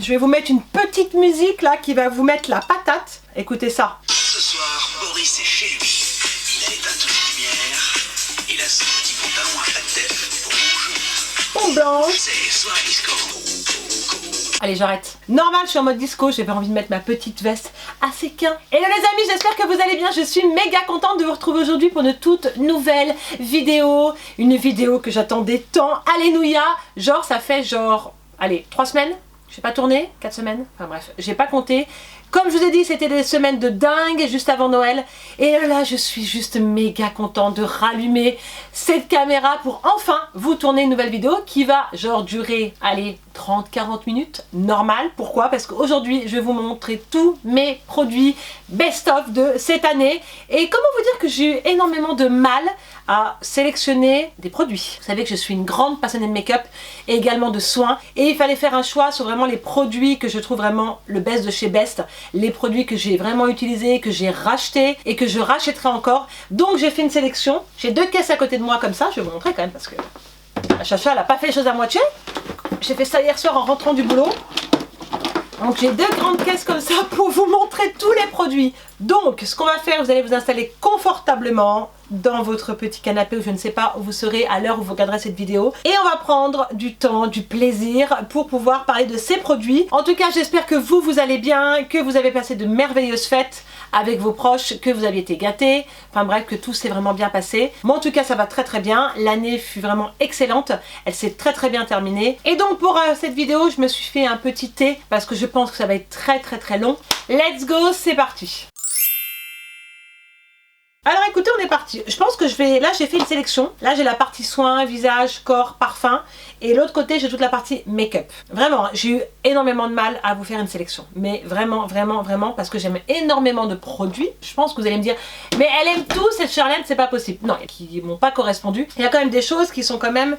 je vais vous mettre une petite musique là qui va vous mettre la patate. Écoutez ça. Ce soir, Boris est chez lui. Il a éteint toutes les lumières. Il a son petit pantalon à fat rouge. Ou blanche. C'est soirée disco. Allez, j'arrête. Normal, je suis en mode disco, j'avais envie de mettre ma petite veste à séquin. Hello les amis, j'espère que vous allez bien. Je suis méga contente de vous retrouver aujourd'hui pour une toute nouvelle vidéo. Une vidéo que j'attendais tant. Alléluia. Genre, ça fait genre, allez, 3 semaines. Je n'ai pas tourné, 4 semaines. Enfin bref, j'ai pas compté. Comme je vous ai dit, c'était des semaines de dingue juste avant Noël. Et là, je suis juste méga contente de rallumer cette caméra pour enfin vous tourner une nouvelle vidéo qui va genre durer, allez, 30-40 minutes, normal. Pourquoi? Parce qu'aujourd'hui, je vais vous montrer tous mes produits best-of de cette année. Et comment vous dire que j'ai eu énormément de mal à sélectionner des produits. Vous savez que je suis une grande passionnée de make-up et également de soins. Et il fallait faire un choix sur vraiment les produits que je trouve vraiment le best de chez Best. Les produits que j'ai vraiment utilisés, que j'ai rachetés et que je rachèterai encore. Donc j'ai fait une sélection. J'ai 2 caisses à côté de moi comme ça. Je vais vous montrer quand même parce que la Chacha, elle n'a pas fait les choses à moitié. J'ai fait ça hier soir en rentrant du boulot. Donc j'ai 2 grandes caisses comme ça pour vous montrer tous les produits. Donc ce qu'on va faire, vous allez vous installer confortablement dans votre petit canapé ou je ne sais pas où vous serez à l'heure où vous regarderez cette vidéo. Et on va prendre du temps, du plaisir pour pouvoir parler de ces produits. En tout cas, j'espère que vous allez bien, que vous avez passé de merveilleuses fêtes avec vos proches, que vous avez été gâtés. Enfin bref, que tout s'est vraiment bien passé. Moi en tout cas, ça va très très bien. L'année fut vraiment excellente. Elle s'est très très bien terminée. Et donc pour cette vidéo, je me suis fait un petit thé parce que je pense que ça va être très très très long. Let's go, c'est parti. Alors écoutez, on est parti. Je pense que je vais... Là, j'ai fait une sélection. Là, j'ai la partie soins, visage, corps, parfum. Et l'autre côté, j'ai toute la partie make-up. Vraiment, j'ai eu énormément de mal à vous faire une sélection. Mais vraiment, vraiment, vraiment, parce que j'aime énormément de produits. Je pense que vous allez me dire, mais elle aime tout, cette Charlène, c'est pas possible. Non, qui m'ont pas correspondu. Il y a quand même des choses qui sont quand même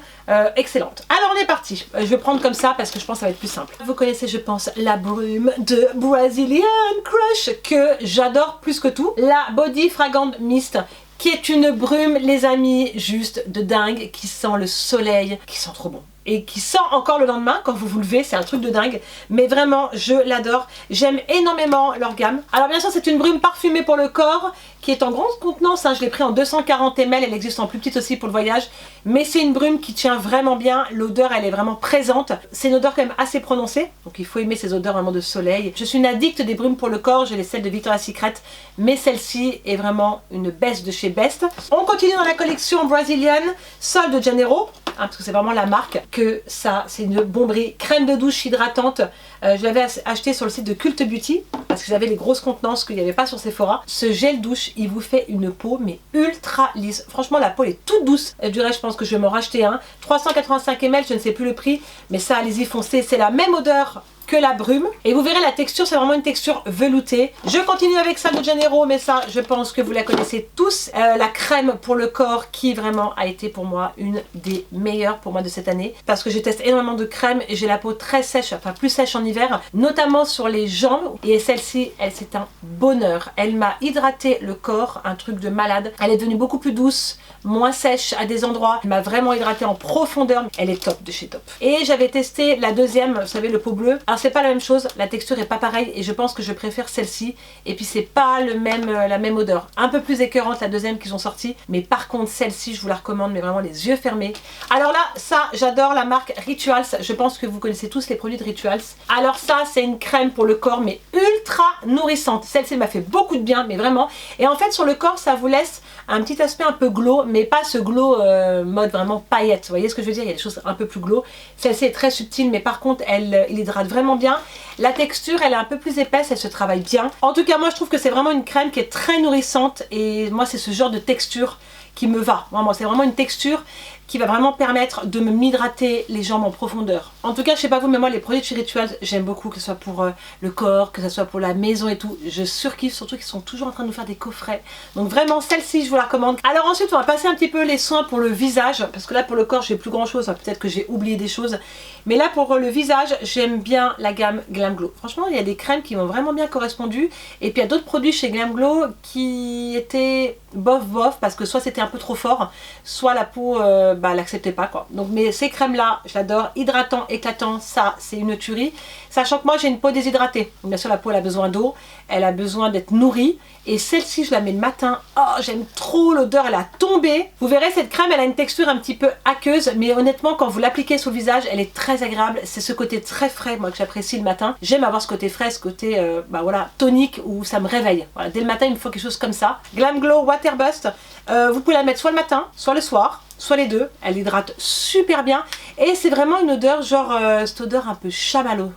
excellentes. Alors, on est parti. Je vais prendre comme ça parce que je pense que ça va être plus simple. Vous connaissez, je pense, la brume de Brazilian Crush que j'adore plus que tout. La Body Fragrant Mist, qui est une brume, les amis, juste de dingue, qui sent le soleil, qui sent trop bon. Et qui sent encore le lendemain quand vous vous levez, c'est un truc de dingue. Mais vraiment, je l'adore. J'aime énormément leur gamme. Alors bien sûr, c'est une brume parfumée pour le corps, qui est en grande contenance. Hein. Je l'ai pris en 240 ml, elle existe en plus petite aussi pour le voyage. Mais c'est une brume qui tient vraiment bien. L'odeur, elle est vraiment présente. C'est une odeur quand même assez prononcée. Donc il faut aimer ces odeurs vraiment de soleil. Je suis une addict des brumes pour le corps. J'ai les celles de Victoria's Secret. Mais celle-ci est vraiment une best de chez Best. On continue dans la collection Brazilian Sol de Janeiro. Hein, parce que c'est vraiment la marque. Que ça, c'est une bomberie crème de douche hydratante. Je l'avais acheté sur le site de Cult Beauty parce que j'avais les grosses contenances qu'il n'y avait pas sur Sephora. Ce gel douche, il vous fait une peau mais ultra lisse. Franchement, la peau est toute douce. Du reste, je pense que je vais m'en racheter un. 385 ml, je ne sais plus le prix, mais ça, allez-y, foncez. C'est la même odeur que la brume et vous verrez la texture, c'est vraiment une texture veloutée. Je continue avec Sol de Janeiro, mais ça je pense que vous la connaissez tous. La crème pour le corps qui vraiment a été pour moi une des meilleures pour moi de cette année parce que je teste énormément de crème et j'ai la peau très sèche, enfin plus sèche en hiver, notamment sur les jambes, et celle-ci, elle c'est un bonheur. Elle m'a hydraté le corps, un truc de malade. Elle est devenue beaucoup plus douce, moins sèche à des endroits. Elle m'a vraiment hydraté en profondeur. Elle est top de chez top. Et j'avais testé la deuxième, vous savez, le pot bleu. Alors c'est pas la même chose, la texture est pas pareille et je pense que je préfère celle-ci. Et puis c'est pas le même, la même odeur. Un peu plus écœurante la deuxième qu'ils ont sorti. Mais par contre celle-ci je vous la recommande, mais vraiment les yeux fermés. Alors là, ça j'adore la marque Rituals. Je pense que vous connaissez tous les produits de Rituals. Alors ça c'est une crème pour le corps mais ultra nourrissante. Celle-ci m'a fait beaucoup de bien, mais vraiment. Et en fait sur le corps ça vous laisse un petit aspect un peu glow, mais pas ce glow mode vraiment paillette. Vous voyez ce que je veux dire? Il y a des choses un peu plus glow. Celle-ci est très subtile, mais par contre il hydrate vraiment bien. La texture elle est un peu plus épaisse, elle se travaille bien. En tout cas moi je trouve que c'est vraiment une crème qui est très nourrissante et moi c'est ce genre de texture qui me va. Vraiment, c'est vraiment une texture qui va vraiment permettre de me m'hydrater les jambes en profondeur. En tout cas, je sais pas vous, mais moi les produits de chez Rituals, j'aime beaucoup, que ce soit pour le corps, que ce soit pour la maison et tout. Je surkiffe, surtout qu'ils sont toujours en train de nous faire des coffrets. Donc vraiment, celle-ci, je vous la recommande. Alors ensuite, on va passer un petit peu les soins pour le visage, parce que là pour le corps, j'ai plus grand chose, enfin, peut-être que j'ai oublié des choses. Mais là pour le visage, j'aime bien la gamme Glam Glow. Franchement, il y a des crèmes qui m'ont vraiment bien correspondu. Et puis il y a d'autres produits chez Glam Glow qui étaient bof bof, parce que soit c'était un peu trop fort, soit la peau bah, l'acceptait pas quoi. Donc mais ces crèmes là, je l'adore, hydratant, éclatant, ça c'est une tuerie. Sachant que moi j'ai une peau déshydratée. Bien sûr la peau elle a besoin d'eau, elle a besoin d'être nourrie. Et celle-ci je la mets le matin, oh j'aime trop l'odeur, elle a tombé. Vous verrez cette crème elle a une texture un petit peu aqueuse, mais honnêtement quand vous l'appliquez sur le visage elle est très agréable. C'est ce côté très frais moi que j'apprécie le matin. J'aime avoir ce côté frais, ce côté bah voilà, tonique où ça me réveille. Voilà, dès le matin il me faut quelque chose comme ça. Glam Glow Water Bust, vous pouvez la mettre soit le matin, soit le soir, soit les deux. Elle hydrate super bien et c'est vraiment une odeur genre cette odeur un peu chamallow.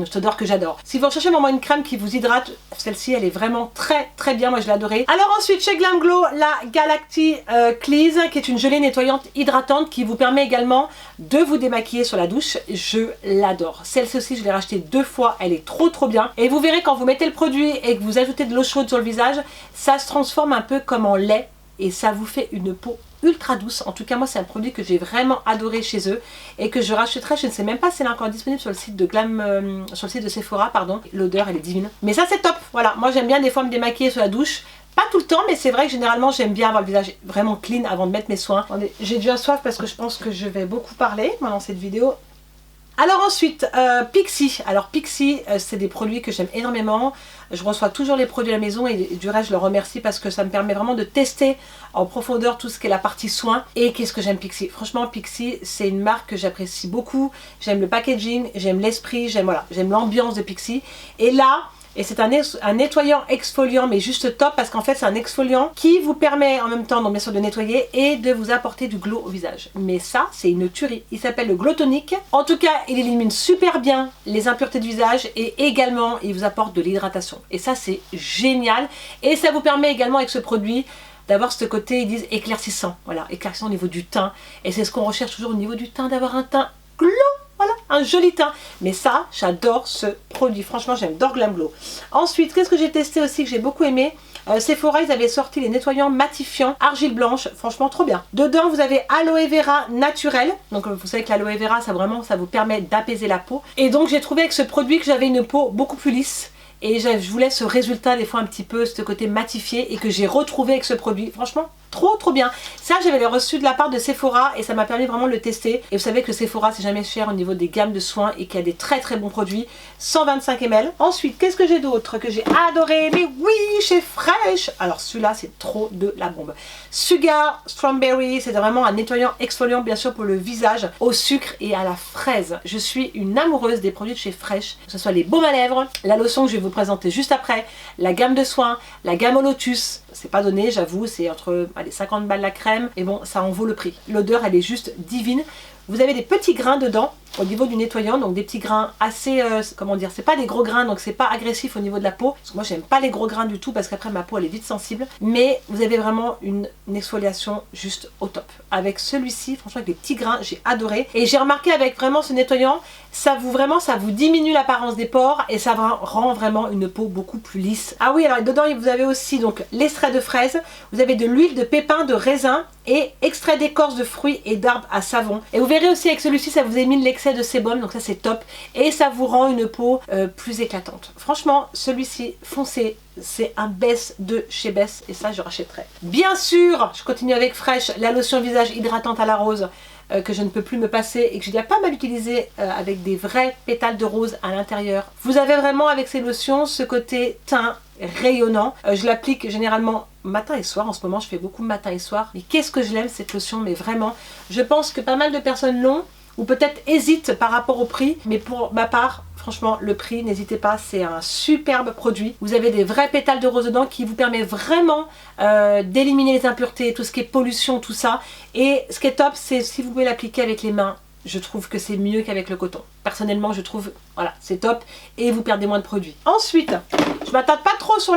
Cette odeur que j'adore. Si vous recherchez vraiment une crème qui vous hydrate, celle-ci elle est vraiment très bien, moi je l'ai adorée. Alors ensuite chez Glam Glow, la Galacti Cleanse qui est une gelée nettoyante hydratante qui vous permet également de vous démaquiller sur la douche. Je l'adore. Celle-ci aussi je l'ai rachetée 2 fois, elle est trop bien. Et vous verrez quand vous mettez le produit et que vous ajoutez de l'eau chaude sur le visage, ça se transforme un peu comme en lait et ça vous fait une peau ultra douce. En tout cas moi c'est un produit que j'ai vraiment adoré chez eux et que je rachèterai. Je ne sais même pas si elle est encore disponible sur le site de sur le site de Sephora, pardon. L'odeur elle est divine, mais ça c'est top. Voilà, moi j'aime bien des fois me démaquiller sur la douche, pas tout le temps mais c'est vrai que généralement j'aime bien avoir le visage vraiment clean avant de mettre mes soins. J'ai déjà soif parce que je pense que je vais beaucoup parler pendant cette vidéo. Alors ensuite, Pixi. Alors Pixi, c'est des produits que j'aime énormément. Je reçois toujours les produits à la maison et du reste je leur remercie parce que ça me permet vraiment de tester en profondeur tout ce qui est la partie soins. Et qu'est-ce que j'aime Pixi. Franchement Pixi c'est une marque que j'apprécie beaucoup. J'aime le packaging, j'aime l'esprit, j'aime voilà, j'aime l'ambiance de Pixi. Et là... Et c'est un nettoyant exfoliant mais juste top parce qu'en fait c'est un exfoliant qui vous permet en même temps donc bien sûr de nettoyer et de vous apporter du glow au visage. Mais ça c'est une tuerie, il s'appelle le Glow Tonic. En tout cas il élimine super bien les impuretés du visage et également il vous apporte de l'hydratation. Et ça c'est génial et ça vous permet également avec ce produit d'avoir ce côté, ils disent éclaircissant, voilà, éclaircissant au niveau du teint. Et c'est ce qu'on recherche toujours au niveau du teint, d'avoir un teint glow. Voilà, un joli teint. Mais ça, j'adore ce produit. Franchement, j'adore Glam Glow. Ensuite, qu'est-ce que j'ai testé aussi que j'ai beaucoup aimé? Sephora, ils avaient sorti les nettoyants matifiants argile blanche. Franchement, trop bien. Dedans, vous avez aloe vera naturel. Donc, vous savez que l'aloe vera, ça vraiment, ça vous permet d'apaiser la peau. Et donc, j'ai trouvé avec ce produit que j'avais une peau beaucoup plus lisse. Et je voulais ce résultat des fois un petit peu, ce côté matifié et que j'ai retrouvé avec ce produit. Franchement, trop bien. Ça j'avais le reçu de la part de Sephora et ça m'a permis vraiment de le tester. Et vous savez que Sephora c'est jamais cher au niveau des gammes de soins et qu'il y a des très bons produits. 125 ml. Ensuite qu'est-ce que j'ai d'autre que j'ai adoré? Mais oui, chez Fresh. Alors celui-là c'est trop de la bombe. Sugar Strawberry, c'est vraiment un nettoyant exfoliant bien sûr pour le visage au sucre et à la fraise. Je suis une amoureuse des produits de chez Fresh. Que ce soit les baumes à lèvres, la lotion que je vais vous présenter juste après, la gamme de soins, la gamme au lotus. C'est pas donné, j'avoue, c'est entre allez, 50 balles la crème, et bon, ça en vaut le prix. L'odeur, elle est juste divine. Vous avez des petits grains dedans au niveau du nettoyant, donc des petits grains assez, comment dire, c'est pas des gros grains, donc c'est pas agressif au niveau de la peau. Parce que moi j'aime pas les gros grains du tout parce qu'après ma peau elle est vite sensible. Mais vous avez vraiment une exfoliation juste au top. Avec celui-ci, franchement avec les petits grains, j'ai adoré. Et j'ai remarqué avec vraiment ce nettoyant, ça vous diminue l'apparence des pores et ça rend vraiment une peau beaucoup plus lisse. Ah oui, alors dedans vous avez aussi donc l'extrait de fraise, vous avez de l'huile de pépins de raisin et extrait d'écorce de fruits et d'arbres à savon. Et vous verrez aussi avec celui-ci, ça vous élimine l'excès de sébum, donc ça c'est top. Et ça vous rend une peau plus éclatante. Franchement, celui-ci, foncez. C'est un Bess de chez Bess et ça je rachèterai. Bien sûr, je continue avec Fresh, la lotion visage hydratante à la rose que je ne peux plus me passer et que j'ai déjà pas mal utilisé avec des vrais pétales de rose à l'intérieur. Vous avez vraiment avec ces lotions ce côté teint rayonnant. Je l'applique généralement matin et soir. En ce moment je fais beaucoup matin et soir. Mais qu'est-ce que je l'aime cette lotion, mais vraiment. Je pense que pas mal de personnes l'ont ou peut-être hésitent par rapport au prix. Mais pour ma part, franchement, le prix, n'hésitez pas, c'est un superbe produit. Vous avez des vrais pétales de rose dedans qui vous permet vraiment d'éliminer les impuretés, tout ce qui est pollution, tout ça. Et ce qui est top, c'est si vous pouvez l'appliquer avec les mains, je trouve que c'est mieux qu'avec le coton. Personnellement, je trouve, voilà, c'est top et vous perdez moins de produits. Ensuite, je m'attarde pas trop sur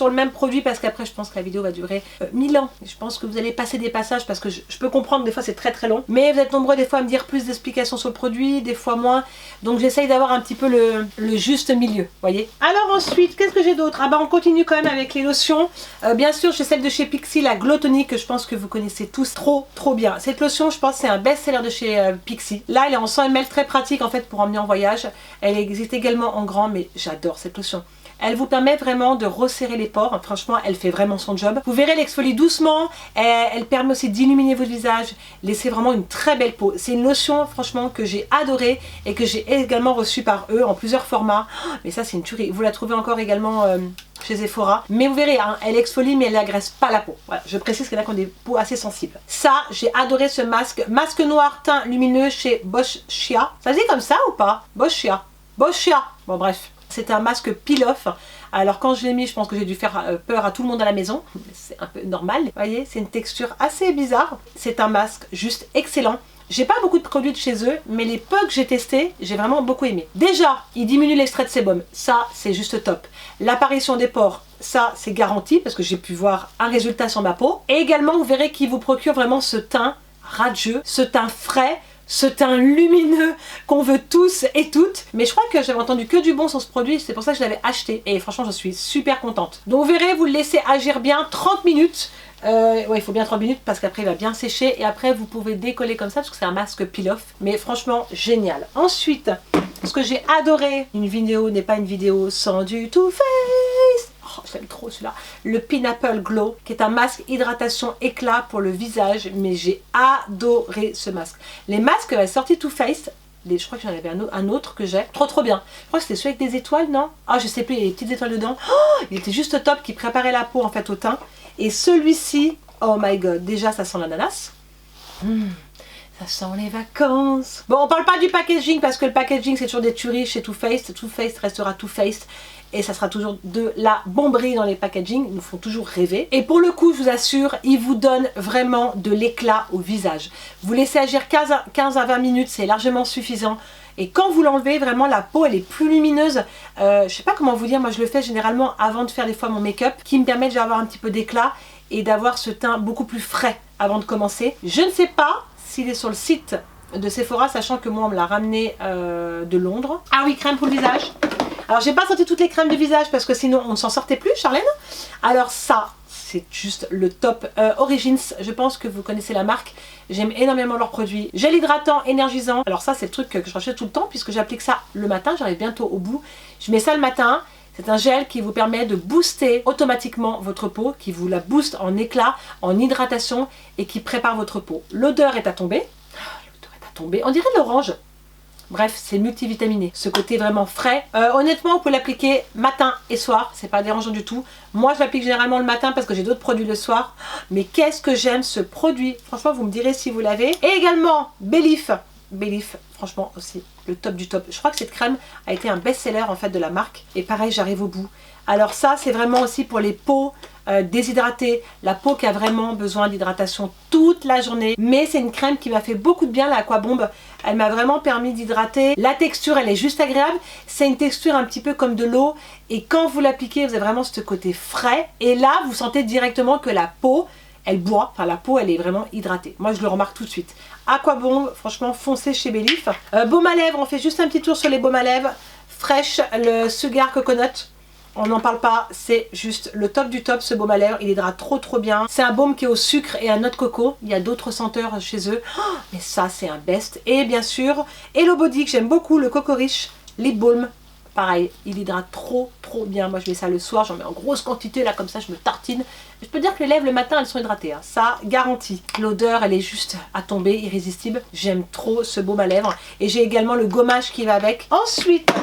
le même produit parce qu'après, je pense que la vidéo va durer 1000 ans. Je pense que vous allez passer des passages parce que je peux comprendre, des fois c'est très long. Mais vous êtes nombreux des fois à me dire plus d'explications sur le produit, des fois moins. Donc j'essaye d'avoir un petit peu le juste milieu, voyez. Alors ensuite, qu'est-ce que j'ai d'autre? Ah bah on continue quand même avec les lotions. Bien sûr, j'ai celle de chez Pixi, la Glow Tonic, que je pense que vous connaissez tous trop bien. Cette lotion, je pense c'est un best-seller de chez Pixi. Là, elle est en 100 ml, très pratique en fait pour emmener en voyage. Elle existe également en grand, mais j'adore cette lotion. Elle vous permet vraiment de resserrer les pores. Franchement, elle fait vraiment son job. Vous verrez, elle exfolie doucement. Elle permet aussi d'illuminer votre visage. Laissez vraiment une très belle peau. C'est une lotion, franchement, que j'ai adorée et que j'ai également reçue par eux en plusieurs formats. Oh, mais ça, c'est une tuerie. Vous la trouvez encore également chez Sephora. Mais vous verrez, hein, elle exfolie, mais elle n'agresse pas la peau. Voilà, je précise qu'il y en a qui ont des peaux assez sensibles. Ça, j'ai adoré ce masque. Masque noir teint lumineux chez Boschia. Ça se dit comme ça ou pas? Boschia. Boschia. Bon, bref. C'est un masque peel-off. Alors quand je l'ai mis, je pense que j'ai dû faire peur à tout le monde à la maison. C'est un peu normal. Vous voyez, c'est une texture assez bizarre. C'est un masque juste excellent. J'ai pas beaucoup de produits de chez eux, mais les peu que j'ai testés, j'ai vraiment beaucoup aimé. Déjà, il diminue l'extrait de sébum. Ça, c'est juste top. L'apparition des pores, ça, c'est garanti parce que j'ai pu voir un résultat sur ma peau. Et également, vous verrez qu'il vous procure vraiment ce teint radieux, ce teint frais, ce teint lumineux qu'on veut tous et toutes. Mais je crois que j'avais entendu que du bon sur ce produit, c'est pour ça que je l'avais acheté. Et franchement, je suis super contente. Donc vous verrez, vous le laissez agir bien 30 minutes. Ouais, il faut bien 30 minutes parce qu'après il va bien sécher. Et après, vous pouvez décoller comme ça parce que c'est un masque peel-off. Mais franchement, génial. Ensuite, ce que j'ai adoré, une vidéo n'est pas une vidéo sans du Too Faced. Oh, j'aime trop celui-là. Le Pineapple Glow, qui est un masque hydratation éclat pour le visage. Mais j'ai adoré ce masque. Les masques sortis Too Faced, je crois que j'en avais un autre que j'ai. Trop bien. Je crois que c'était celui avec des étoiles, non? Ah, je sais plus, il y a des petites étoiles dedans. Oh, il était juste top, qui préparait la peau en fait au teint. Et celui-ci, oh my god, déjà ça sent l'ananas. Ça sent les vacances. Bon, on parle pas du packaging parce que le packaging c'est toujours des tueries chez Too Faced. Too Faced restera Too Faced et ça sera toujours de la bomberie dans les packaging. Ils nous font toujours rêver. Et pour le coup, je vous assure, ils vous donnent vraiment de l'éclat au visage. Vous laissez agir 15 à 20 minutes, c'est largement suffisant. Et quand vous l'enlevez, vraiment la peau elle est plus lumineuse. Je sais pas comment vous dire, moi je le fais généralement avant de faire des fois mon make-up, qui me permet d'avoir un petit peu d'éclat et d'avoir ce teint beaucoup plus frais avant de commencer. Je ne sais pas s'il est sur le site de Sephora, sachant que moi on me l'a ramené de Londres. Ah oui, crème pour le visage. Alors j'ai pas sorti toutes les crèmes de visage parce que sinon on ne s'en sortait plus, Charlène. Alors ça, c'est juste le top. Origins, je pense que vous connaissez la marque. J'aime énormément leurs produits. Gel hydratant, énergisant. Alors ça, c'est le truc que je rachète tout le temps puisque j'applique ça le matin. J'arrive bientôt au bout. Je mets ça le matin. C'est un gel qui vous permet de booster automatiquement votre peau, qui vous la booste en éclat, en hydratation et qui prépare votre peau. L'odeur est à tomber. L'odeur est à tomber. On dirait de l'orange. Bref, c'est multivitaminé. Ce côté vraiment frais. Honnêtement, vous pouvez l'appliquer matin et soir. C'est pas dérangeant du tout. Moi, je l'applique généralement le matin parce que j'ai d'autres produits le soir. Mais qu'est-ce que j'aime ce produit. Franchement, vous me direz si vous l'avez. Et également, Belif. Belif, franchement aussi, le top du top. Je crois que cette crème a été un best-seller en fait de la marque. Et pareil, j'arrive au bout. Alors ça, c'est vraiment aussi pour les peaux déshydratée, la peau qui a vraiment besoin d'hydratation toute la journée. Mais c'est une crème qui m'a fait beaucoup de bien, la Aquabomb. Elle m'a vraiment permis d'hydrater. La texture, elle est juste agréable. C'est une texture un petit peu comme de l'eau. Et quand vous l'appliquez, vous avez vraiment ce côté frais. Et là, vous sentez directement que la peau, elle boit. Enfin, la peau, elle est vraiment hydratée. Moi, je le remarque tout de suite. Aquabomb, franchement, foncez chez Belif. Baume à lèvres, on fait juste un petit tour sur les baumes à lèvres. Fresh, le Sugar Coconut. On n'en parle pas, c'est juste le top du top ce baume à lèvres, il hydrate trop bien. C'est un baume qui est au sucre et à noix de coco, il y a d'autres senteurs chez eux, oh, mais ça c'est un best. Et bien sûr, Hello Body que j'aime beaucoup, le Coco Rich Lip Balm, pareil, il hydrate trop bien. Moi je mets ça le soir, j'en mets en grosse quantité là comme ça, je me tartine. Je peux dire que les lèvres le matin elles sont hydratées, hein. Ça garantit. L'odeur elle est juste à tomber, irrésistible. J'aime trop ce baume à lèvres et j'ai également le gommage qui va avec. Ensuite,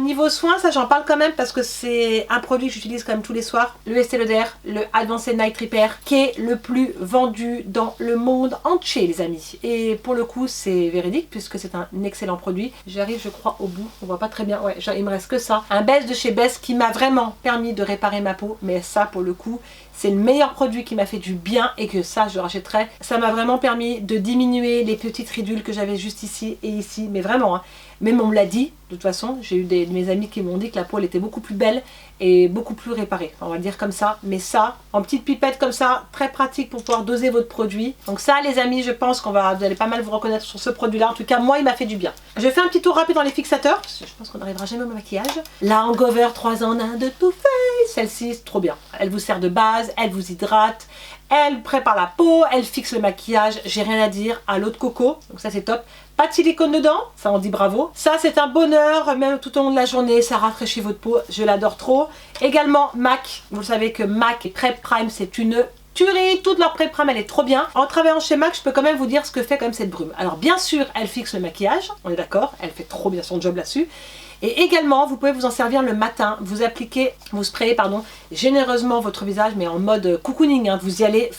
niveau soins, ça j'en parle quand même parce que c'est un produit que j'utilise quand même tous les soirs. Le Estée Lauder, le Advanced Night Repair, qui est le plus vendu dans le monde entier les amis. Et pour le coup c'est véridique puisque c'est un excellent produit. J'arrive je crois au bout, on voit pas très bien, ouais il me reste que ça. Un Best de chez Best qui m'a vraiment permis de réparer ma peau, mais ça pour le coup c'est le meilleur produit qui m'a fait du bien et que ça je rachèterai. Ça m'a vraiment permis de diminuer les petites ridules que j'avais juste ici et ici, mais vraiment hein. Même on me l'a dit, de toute façon, j'ai eu de mes amis qui m'ont dit que la peau elle était beaucoup plus belle et beaucoup plus réparée, on va le dire comme ça. Mais ça, en petite pipette comme ça, très pratique pour pouvoir doser votre produit. Donc ça les amis, je pense vous allez pas mal vous reconnaître sur ce produit là. En tout cas moi il m'a fait du bien. Je fais un petit tour rapide dans les fixateurs, parce que je pense qu'on n'arrivera jamais au maquillage. La Hangover 3 en 1 de Too Faced, celle-ci c'est trop bien. Elle vous sert de base, elle vous hydrate. Elle prépare la peau, elle fixe le maquillage, j'ai rien à dire, à l'eau de coco, donc ça c'est top. Pas de silicone dedans, ça on dit bravo. Ça c'est un bonheur, même tout au long de la journée, ça rafraîchit votre peau, je l'adore trop. Également MAC, vous savez que MAC et Prep Prime c'est une tuerie, toute leur Prep Prime elle est trop bien. En travaillant chez MAC, je peux quand même vous dire ce que fait quand même cette brume. Alors bien sûr, elle fixe le maquillage, on est d'accord, elle fait trop bien son job là-dessus. Et également, vous pouvez vous en servir le matin. Vous appliquez, vous sprayez pardon, généreusement votre visage, mais en mode cocooning. Hein. Vous y allez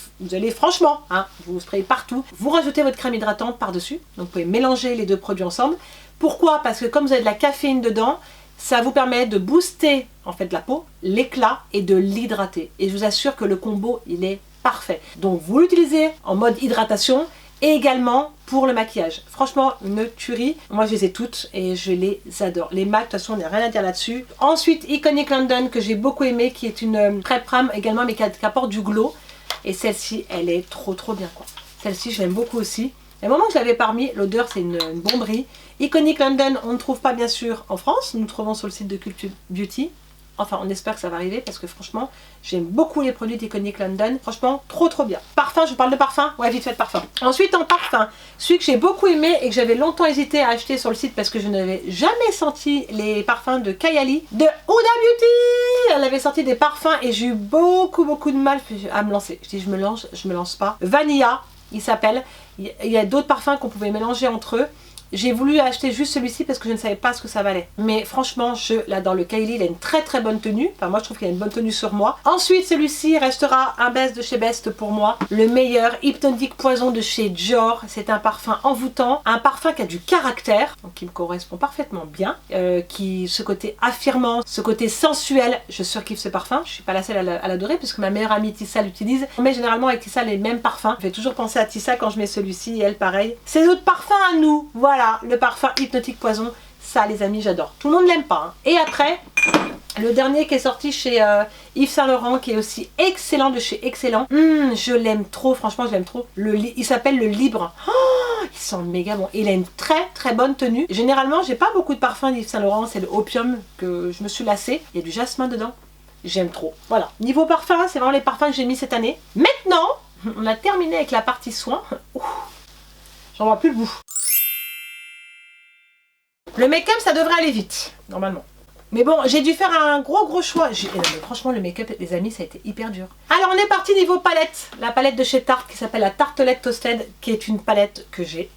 franchement, hein, vous sprayez partout. Vous rajoutez votre crème hydratante par-dessus. Donc vous pouvez mélanger les deux produits ensemble. Pourquoi? Parce que comme vous avez de la caféine dedans, ça vous permet de booster en fait la peau, l'éclat et de l'hydrater. Et je vous assure que le combo, il est parfait. Donc vous l'utilisez en mode hydratation. Et également pour le maquillage. Franchement, une tuerie. Moi, je les ai toutes et je les adore. Les MAC, de toute façon, on n'a rien à dire là-dessus. Ensuite, Iconic London, que j'ai beaucoup aimé, qui est une Prep Prime également, mais qui apporte du glow. Et celle-ci, elle est trop bien, quoi. Celle-ci, je l'aime beaucoup aussi. Et au moment où je l'avais parmi, l'odeur, c'est une bomberie. Iconic London, on ne trouve pas, bien sûr, en France. Nous le trouvons sur le site de Culture Beauty. Enfin, on espère que ça va arriver parce que franchement, j'aime beaucoup les produits d'Iconic London. Franchement, trop bien. Parfum, je vous parle de parfum. Ouais, vite fait de parfum. Ensuite, en parfum, celui que j'ai beaucoup aimé et que j'avais longtemps hésité à acheter sur le site parce que je n'avais jamais senti les parfums de Kylie, de Huda Beauty. Elle avait sorti des parfums et j'ai eu beaucoup de mal à me lancer. Je dis, je me lance pas. Vanilla, il s'appelle. Il y a d'autres parfums qu'on pouvait mélanger entre eux. J'ai voulu acheter juste celui-ci parce que je ne savais pas ce que ça valait. Mais franchement, je l'adore. Le Kylie, il a une très bonne tenue. Enfin, moi, je trouve qu'il a une bonne tenue sur moi. Ensuite, celui-ci restera un best de chez Best pour moi. Le meilleur, Hypnotic Poison de chez Dior. C'est un parfum envoûtant. Un parfum qui a du caractère. Donc, qui me correspond parfaitement bien. Ce côté affirmant, ce côté sensuel. Je surkiffe ce parfum. Je suis pas la seule à l'adorer puisque ma meilleure amie Tissa l'utilise. On met généralement avec Tissa les mêmes parfums. Je vais toujours penser à Tissa quand je mets celui-ci et elle pareil. C'est notre parfum à nous. Voilà. Le parfum Hypnotic Poison, ça les amis j'adore. Tout le monde l'aime pas. Hein. Et après, le dernier qui est sorti chez Yves Saint Laurent, qui est aussi excellent de chez Excellent. Je l'aime trop, franchement je l'aime trop. Il s'appelle le Libre. Oh, il sent méga bon. Il a une très bonne tenue. Généralement, j'ai pas beaucoup de parfums d'Yves Saint Laurent, c'est le Opium que je me suis lassée. Il y a du jasmin dedans. J'aime trop. Voilà. Niveau parfum, c'est vraiment les parfums que j'ai mis cette année. Maintenant, on a terminé avec la partie soins. J'en vois plus le bout. Le make-up, ça devrait aller vite, normalement. Mais bon, j'ai dû faire un gros choix. Non, mais franchement, le make-up, les amis, ça a été hyper dur. Alors, on est parti niveau palette. La palette de chez Tarte qui s'appelle la Tartelette Toasted, qui est une palette que j'ai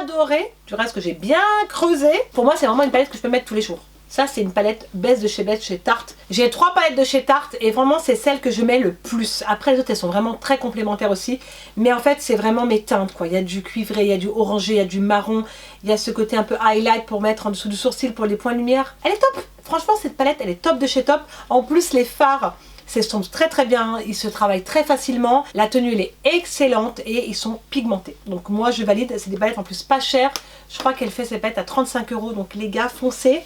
adorée. Du reste, que j'ai bien creusé. Pour moi, c'est vraiment une palette que je peux mettre tous les jours. Ça, c'est une palette Best de chez Best chez Tarte. J'ai 3 palettes de chez Tarte et vraiment, c'est celle que je mets le plus. Après, les autres, elles sont vraiment très complémentaires aussi. Mais en fait, c'est vraiment mes teintes, quoi. Il y a du cuivré, il y a du orangé, il y a du marron. Il y a ce côté un peu highlight pour mettre en dessous du sourcil pour les points de lumière. Elle est top. Franchement, cette palette, elle est top de chez top. En plus, les fards, c'est très bien. Ils se travaillent très facilement. La tenue, elle est excellente et ils sont pigmentés. Donc moi, je valide. C'est des palettes en plus pas chères. Je crois qu'elle fait ses palettes à 35 €. Donc les gars, foncez.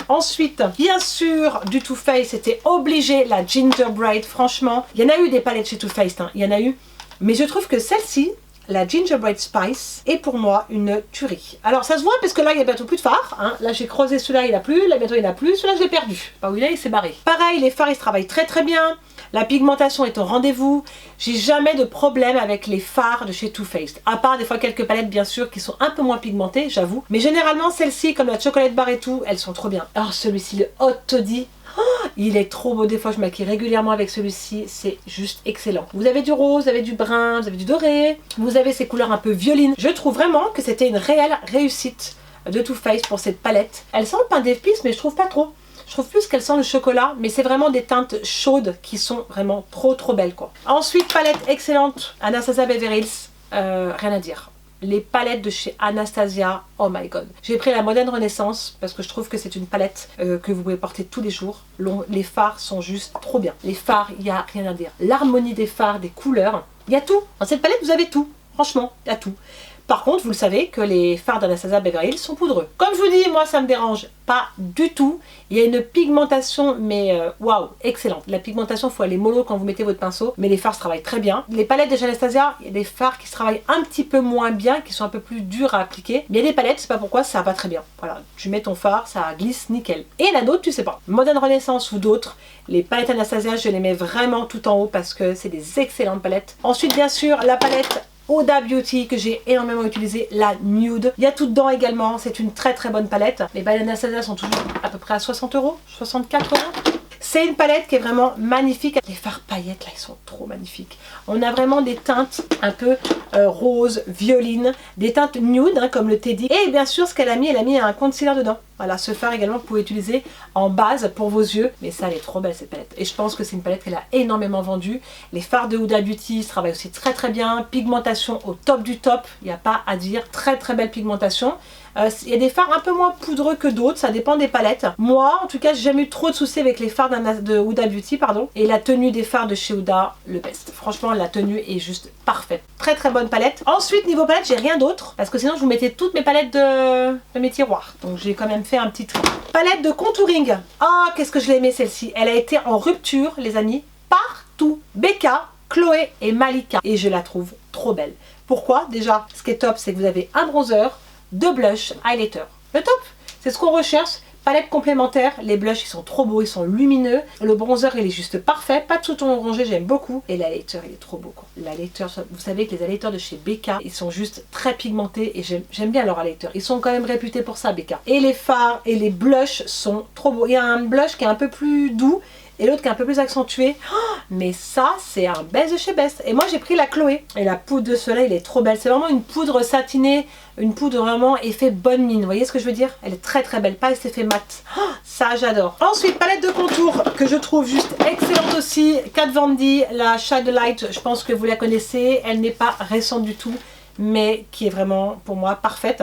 Ensuite, bien sûr, du Too Faced, c'était obligé, la Gingerbread, franchement. Il y en a eu des palettes chez Too Faced, hein, il y en a eu. Mais je trouve que celle-ci, la Gingerbread Spice, est pour moi une tuerie. Alors ça se voit parce que là, il n'y a bientôt plus de fard. Hein. Là, j'ai creusé celui-là, il n'a plus. Là, bientôt, il n'a plus. Celui-là, je l'ai perdu. Pas où il est, il s'est barré. Pareil, les fards, ils se travaillent très bien. La pigmentation est au rendez-vous. J'ai jamais de problème avec les fards de chez Too Faced. À part des fois quelques palettes bien sûr qui sont un peu moins pigmentées, j'avoue. Mais généralement celles-ci, comme la chocolate bar et tout, elles sont trop bien. Alors celui-ci, le Hot Toddy, oh, il est trop beau. Des fois je maquille régulièrement avec celui-ci. C'est juste excellent. Vous avez du rose, vous avez du brun, vous avez du doré. Vous avez ces couleurs un peu violines. Je trouve vraiment que c'était une réelle réussite de Too Faced pour cette palette. Elle sent le pain d'épices mais je trouve pas trop. Je trouve plus qu'elle sent le chocolat, mais c'est vraiment des teintes chaudes qui sont vraiment trop belles quoi. Ensuite, palette excellente, Anastasia Beverly Hills, rien à dire. Les palettes de chez Anastasia, oh my god. J'ai pris la Modern Renaissance parce que je trouve que c'est une palette que vous pouvez porter tous les jours. Les fards sont juste trop bien. Les fards, il n'y a rien à dire. L'harmonie des fards, des couleurs, il y a tout. Dans cette palette, vous avez tout. Franchement, il y a tout. Par contre, vous le savez que les fards d'Anastasia Beverly Hills sont poudreux. Comme je vous dis, moi ça me dérange pas du tout. Il y a une pigmentation, mais waouh, excellente. La pigmentation, il faut aller mollo quand vous mettez votre pinceau, mais les fards se travaillent très bien. Les palettes de chez Anastasia, il y a des fards qui se travaillent un petit peu moins bien, qui sont un peu plus durs à appliquer. Mais il y a des palettes, je sais pas pourquoi, ça va très bien. Voilà, tu mets ton fard, ça glisse nickel. Et il y en a d'autres, tu sais pas. Modern Renaissance ou d'autres, les palettes Anastasia, je les mets vraiment tout en haut parce que c'est des excellentes palettes. Ensuite, bien sûr, la palette Huda Beauty que j'ai énormément utilisé, la Nude. Il y a tout dedans également, c'est une très très bonne palette. Les palettes Anastasia sont toujours à peu près à 60 €, 64 €. C'est une palette qui est vraiment magnifique. Les fards paillettes là, ils sont trop magnifiques. On a vraiment des teintes un peu rose, violine, des teintes nude hein, comme le Teddy. Et bien sûr ce qu'elle a mis un concealer dedans. Voilà, ce fard également vous pouvez utiliser en base pour vos yeux. Mais ça elle est trop belle cette palette. Et je pense que c'est une palette qu'elle a énormément vendue. Les fards de Huda Beauty se travaillent aussi très très bien. Pigmentation au top du top, il n'y a pas à dire. Très très belle pigmentation. Il y a des fards un peu moins poudreux que d'autres, ça dépend des palettes. Moi, en tout cas, j'ai jamais eu trop de soucis avec les fards de Huda Beauty, pardon. Et la tenue des fards de chez Huda, le best. Franchement, la tenue est juste parfaite. Très très bonne palette. Ensuite, niveau palette, j'ai rien d'autre. Parce que sinon, je vous mettais toutes mes palettes de mes tiroirs. Donc, j'ai quand même fait un petit tri. Palette de contouring. Ah, qu'est-ce que je l'ai aimée celle-ci. Elle a été en rupture, les amis, partout. Becca, Chloé et Malika. Et je la trouve trop belle. Pourquoi? Déjà, ce qui est top, c'est que vous avez un bronzer, 2 blushs, highlighter. Le top, c'est ce qu'on recherche. Palette complémentaire, les blushs ils sont trop beaux, ils sont lumineux. Le bronzer il est juste parfait, pas de sous-ton orangé, j'aime beaucoup. Et l'highlighter il est trop beau quoi. L'highlighter, vous savez que les highlighters de chez Becca, ils sont juste très pigmentés et j'aime bien leurs highlighters. Ils sont quand même réputés pour ça Becca. Et les fards et les blushs sont trop beaux. Il y a un blush qui est un peu plus doux et l'autre qui est un peu plus accentué. Oh, mais ça, c'est un best de chez Best. Et moi, j'ai pris la Chloé. Et la poudre de soleil, elle est trop belle. C'est vraiment une poudre satinée, une poudre vraiment effet bonne mine. Vous voyez ce que je veux dire? Elle est très très belle, pas cet effet mat. Oh, ça, j'adore. Ensuite, palette de contour que je trouve juste excellente aussi. Kat Von D, la Shadow Light, je pense que vous la connaissez. Elle n'est pas récente du tout, mais qui est vraiment, pour moi, parfaite.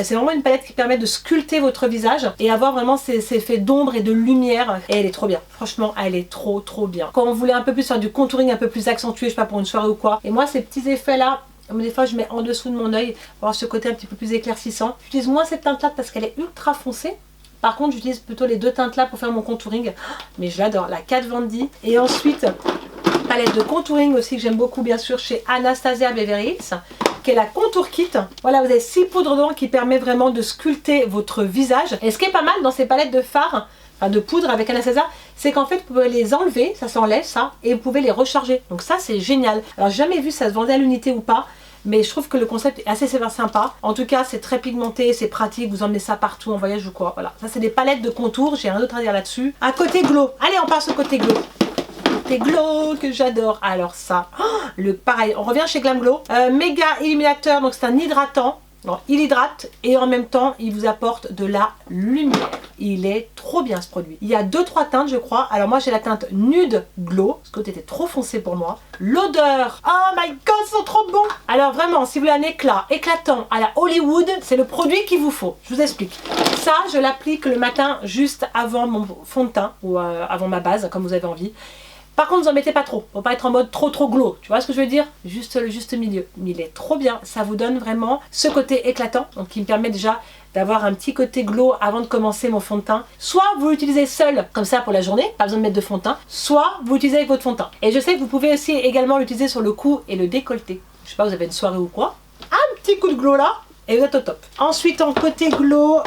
C'est vraiment une palette qui permet de sculpter votre visage et avoir vraiment ces effets d'ombre et de lumière. Et elle est trop bien. Franchement, elle est trop trop bien. Quand on voulait un peu plus faire du contouring un peu plus accentué, je sais pas, pour une soirée ou quoi. Et moi, ces petits effets-là, des fois, je mets en dessous de mon œil pour avoir ce côté un petit peu plus éclaircissant. J'utilise moins cette teinte-là parce qu'elle est ultra foncée. Par contre, j'utilise plutôt les deux teintes-là pour faire mon contouring. Mais je l'adore, la Kat Von D. Et ensuite, palette de contouring aussi que j'aime beaucoup, bien sûr, chez Anastasia Beverly Hills, qui est la Contour Kit. Voilà, vous avez 6 poudres dedans qui permet vraiment de sculpter votre visage. Et ce qui est pas mal dans ces palettes de fards, enfin de poudre avec Anastasia, c'est qu'en fait vous pouvez les enlever, ça s'enlève ça, et vous pouvez les recharger. Donc ça c'est génial. Alors j'ai jamais vu ça se vendait à l'unité ou pas, mais je trouve que le concept est assez sympa. En tout cas c'est très pigmenté, c'est pratique, vous emmenez ça partout en voyage ou quoi. Voilà, ça c'est des palettes de contour, j'ai rien d'autre à dire là-dessus. À côté glow, allez on passe au côté glow. Glow que j'adore. Alors ça, le pareil, on revient chez Glam Glow. Méga illuminateur, donc c'est un hydratant. Alors, il hydrate et en même temps il vous apporte de la lumière. Il est trop bien ce produit. Il y a 2-3 teintes je crois. Alors moi j'ai la teinte Nude Glow, ce côté était trop foncé pour moi. L'odeur, oh my god, ils sont trop bons. Alors vraiment, si vous voulez un éclat éclatant à la Hollywood, c'est le produit qu'il vous faut. Je vous explique. Ça, je l'applique le matin juste avant mon fond de teint ou avant ma base, comme vous avez envie. Par contre, vous en mettez pas trop, pour pas être en mode trop glow, tu vois ce que je veux dire? Juste le juste milieu. Mais il est trop bien, ça vous donne vraiment ce côté éclatant, donc qui me permet déjà d'avoir un petit côté glow avant de commencer mon fond de teint. Soit vous l'utilisez seul, comme ça pour la journée, pas besoin de mettre de fond de teint, soit vous l'utilisez avec votre fond de teint. Et je sais que vous pouvez aussi également l'utiliser sur le cou et le décolleté. Je sais pas, vous avez une soirée ou quoi, un petit coup de glow là, et vous êtes au top. Ensuite en côté glow,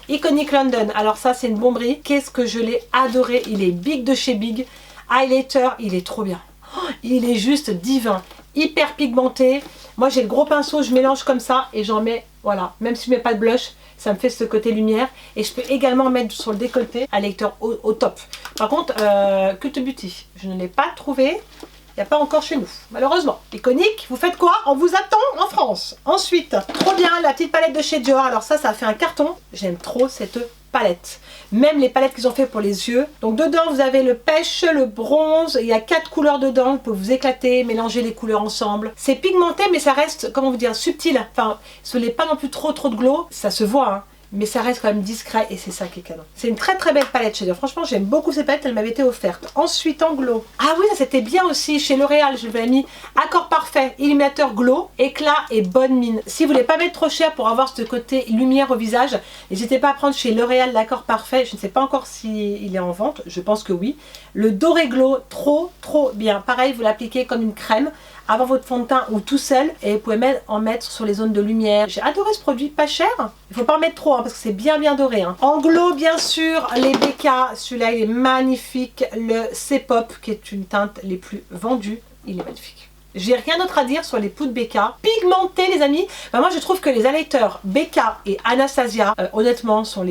Iconic London. Alors ça c'est une bomberie, qu'est-ce que je l'ai adoré, il est big de chez Big. Highlighter, il est trop bien. Oh, il est juste divin. Hyper pigmenté. Moi j'ai le gros pinceau, je mélange comme ça et j'en mets, voilà. Même si je mets pas de blush, ça me fait ce côté lumière. Et je peux également mettre sur le décolleté highlighter au top. Par contre, Cult Beauty, je ne l'ai pas trouvé. Il n'y a pas encore chez nous, malheureusement. Iconique, vous faites quoi? On vous attend en France. Ensuite, trop bien, la petite palette de chez Dior. Alors ça a fait un carton. J'aime trop cette palette. Même les palettes qu'ils ont fait pour les yeux. Donc dedans, vous avez le pêche, le bronze. Il y a 4 couleurs dedans. Vous pouvez vous éclater, mélanger les couleurs ensemble. C'est pigmenté, mais ça reste, comment vous dire, subtil. Enfin, ce n'est pas non plus trop de glow. Ça se voit, hein. mais ça reste quand même discret et c'est ça qui est canon. C'est une très très belle palette chez eux. Franchement, j'aime beaucoup ces palettes, elle m'avait été offerte. Ensuite, en glow. Ah oui, ça c'était bien aussi chez L'Oréal, je l'avais mis Accord Parfait, illuminateur glow, éclat et bonne mine. Si vous voulez pas mettre trop cher pour avoir ce côté lumière au visage, n'hésitez pas à prendre chez L'Oréal l'Accord Parfait. Je ne sais pas encore s'il est en vente, je pense que oui. Le doré glow, trop bien. Pareil, vous l'appliquez comme une crème avant votre fond de teint ou tout seul et vous pouvez même en mettre sur les zones de lumière. J'ai adoré ce produit, pas cher. Il faut pas en mettre trop parce que c'est bien doré. En glow, bien sûr, les BK. Celui-là, il est magnifique. Le C-Pop, qui est une teinte les plus vendues. Il est magnifique. J'ai rien d'autre à dire sur les poudres BK. Pigmentées, les amis. Ben, moi, je trouve que les highlighters BK et Anastasia, honnêtement, sont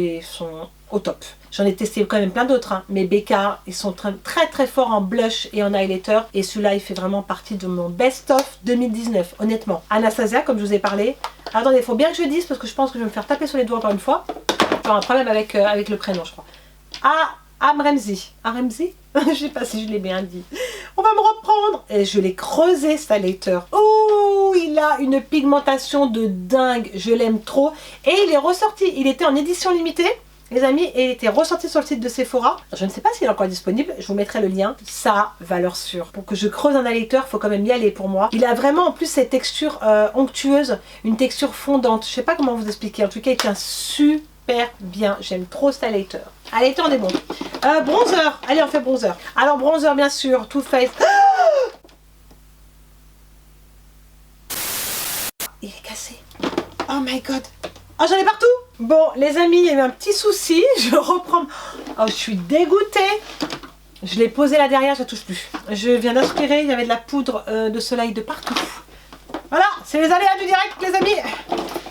au top. J'en ai testé quand même plein d'autres, mais BK, ils sont très forts en blush et en highlighter. Et celui-là, il fait vraiment partie de mon best-of 2019, honnêtement. Anastasia, comme je vous ai parlé. Attendez, il faut bien que je dise parce que je pense que je vais me faire taper sur les doigts encore une fois. J'ai un problème avec le prénom, je crois. Amremzi. Amremzi? Je sais pas si je l'ai bien dit. On va me reprendre. Et je l'ai creusé, cet highlighter. Oh, il a une pigmentation de dingue. Je l'aime trop. Et il est ressorti. Il était en édition limitée. Les amis, et il était ressorti sur le site de Sephora. Je ne sais pas s'il est encore disponible, je vous mettrai le lien. Ça, valeur sûre. Pour que je creuse un highlighter, il faut quand même y aller pour moi. Il a vraiment en plus cette texture onctueuse, une texture fondante. Je ne sais pas comment vous expliquer. En tout cas, il tient super bien. J'aime trop cet highlighter. Allez, on est bon. Bronzer. Allez, on fait bronzer. Alors, bronzer, bien sûr, Too Faced. Il est cassé. Oh my god. Oh, j'en ai partout. Bon, les amis, il y a eu un petit souci. Je reprends. Oh, je suis dégoûtée. Je l'ai posé là derrière, je ne touche plus. Je viens d'aspirer, il y avait de la poudre de soleil de partout. Voilà, c'est les aléas du direct, les amis.